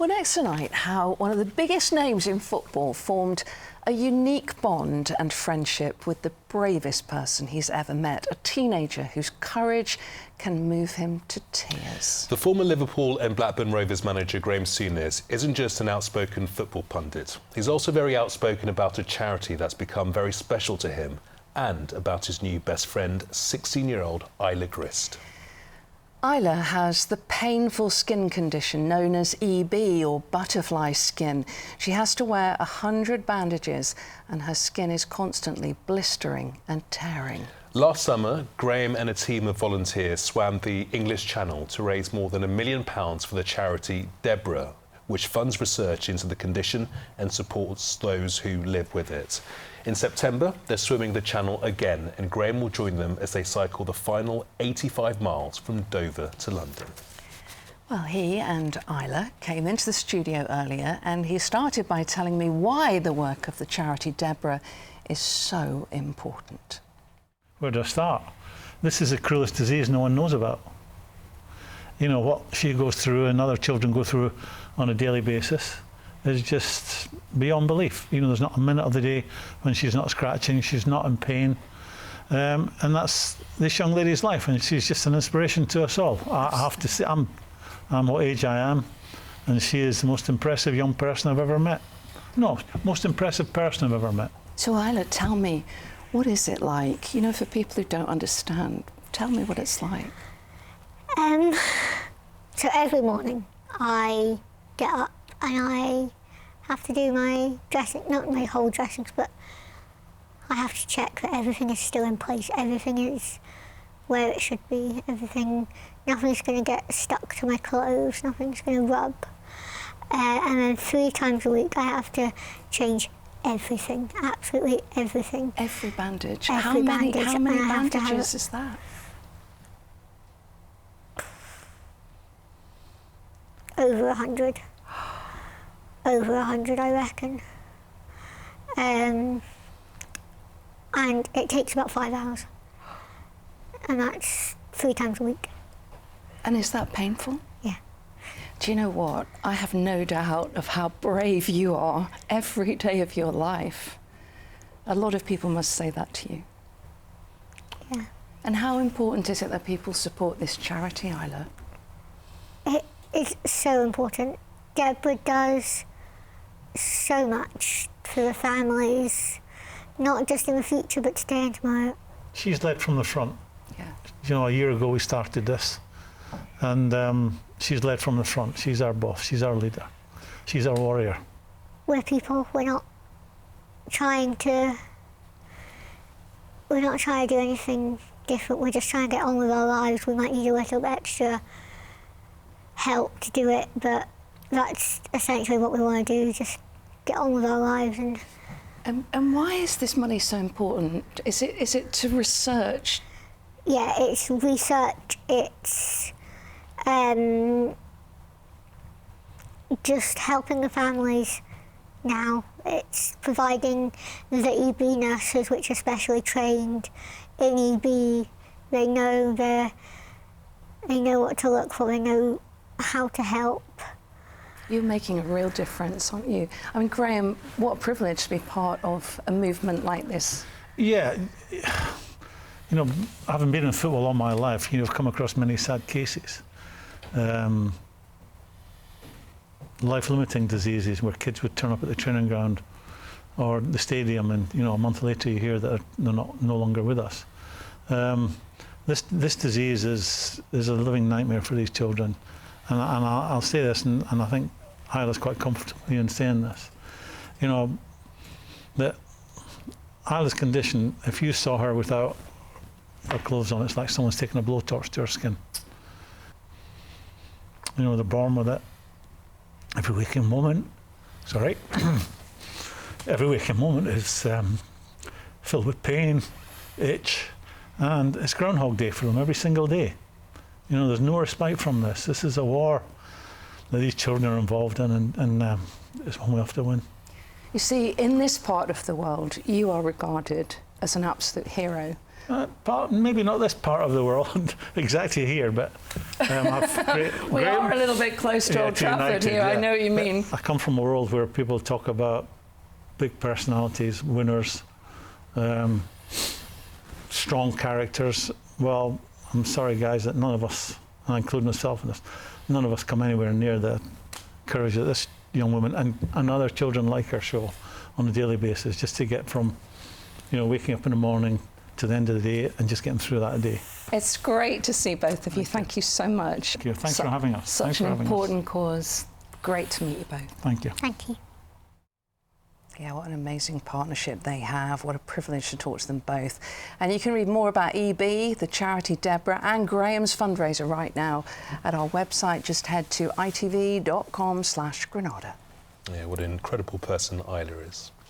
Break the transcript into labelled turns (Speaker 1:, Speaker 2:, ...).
Speaker 1: Well, next tonight, how one of the biggest names in football formed a unique bond and friendship with the bravest person he's ever met, a teenager whose courage can move him to tears.
Speaker 2: The former Liverpool and Blackburn Rovers manager Graeme Souness isn't just an outspoken football pundit. He's also very outspoken about a charity that's become very special to him and about his new best friend, 16-year-old Isla Grist.
Speaker 1: Isla has the painful skin condition known as EB, or butterfly skin. She has to wear 100 bandages and her skin is constantly blistering and tearing.
Speaker 2: Last summer, Graeme and a team of volunteers swam the English Channel to raise more than £1 million for the charity DEBRA, which funds research into the condition and supports those who live with it. In September, they're swimming the Channel again, and Graeme will join them as they cycle the final 85 miles from Dover to London.
Speaker 1: Well, he and Isla came into the studio earlier, and he started by telling me why the work of the charity DEBRA is so important.
Speaker 3: Where do I start? This is the cruelest disease no one knows about. You know, what she goes through and other children go through on a daily basis is just beyond belief. You know, there's not a minute of the day when she's not scratching, she's not in pain. And that's this young lady's life, and she's just an inspiration to us all. I have to say, I'm what age I am, and she is the most impressive young person I've ever met. No, most impressive person I've ever met.
Speaker 1: So Isla, tell me, what is it like? You know, for people who don't understand, tell me what it's like.
Speaker 4: So every morning I get up and I have to do my dressing, not my whole dressings, but I have to check that everything is still in place, everything is where it should be, nothing's going to get stuck to my clothes, nothing's going to rub. And then 3 times a week I have to change everything, absolutely everything.
Speaker 1: Every bandage?
Speaker 4: How many
Speaker 1: bandages is that?
Speaker 4: Over 100. Over 100, I reckon. And it takes about 5 hours. And that's 3 times a week.
Speaker 1: And is that painful?
Speaker 4: Yeah.
Speaker 1: Do you know what? I have no doubt of how brave you are every day of your life. A lot of people must say that to you.
Speaker 4: Yeah.
Speaker 1: And how important is it that people support this charity, Isla?
Speaker 4: It is so important. DEBRA does so much for the families, not just in the future, but today and tomorrow.
Speaker 3: She's led from the front.
Speaker 1: Yeah.
Speaker 3: You know, a year ago we started this, and she's led from the front. She's our boss, she's our leader, she's our warrior.
Speaker 4: We're people, we're not trying to do anything different, we're just trying to get on with our lives. We might need a little bit extra help to do it, but that's essentially what we want to do, just get on with our lives.
Speaker 1: And why is this money so important? Is it to research?
Speaker 4: Yeah, it's research, it's just helping the families now. It's providing the EB nurses, which are specially trained in EB. They know what to look for, they know how to help.
Speaker 1: You're making a real difference, aren't you? I mean, Graeme, what a privilege to be part of a movement like this.
Speaker 3: Yeah, you know, having been in football all my life, you know, I've come across many sad cases. Life-limiting diseases where kids would turn up at the training ground or the stadium, and you know, a month later you hear that they're no longer with us. This disease is a living nightmare for these children, and I'll say this, and I think Isla's quite comfortable in saying this. You know, that Isla's condition, if you saw her without her clothes on, it's like someone's taken a blowtorch to her skin. You know, they're born with it. Every waking moment, every waking moment is filled with pain, itch, and it's Groundhog Day for them every single day. You know, there's no respite from this. This is a war that these children are involved in, and it's one we have to win.
Speaker 1: You see, in this part of the world, you are regarded as an absolute hero.
Speaker 3: Maybe not this part of the world exactly here, but
Speaker 1: We are a little bit close to Old Trafford here. I know what you mean.
Speaker 3: I come from a world where people talk about big personalities, winners, strong characters. Well, I'm sorry, guys, that none of us, and I include myself in this, none of us come anywhere near the courage that this young woman and other children like her show on a daily basis, just to get from, waking up in the morning to the end of the day and just getting through that day.
Speaker 1: It's great to see both of you. Thank you so much.
Speaker 3: Thank you. Thanks for having us.
Speaker 1: Such an important cause. Great to meet you both.
Speaker 3: Thank you.
Speaker 4: Thank you.
Speaker 1: Yeah, what an amazing partnership they have. What a privilege to talk to them both. And you can read more about EB, the charity DEBRA, and Graeme's fundraiser right now at our website. Just head to itv.com/Granada.
Speaker 2: Yeah, what an incredible person Isla is.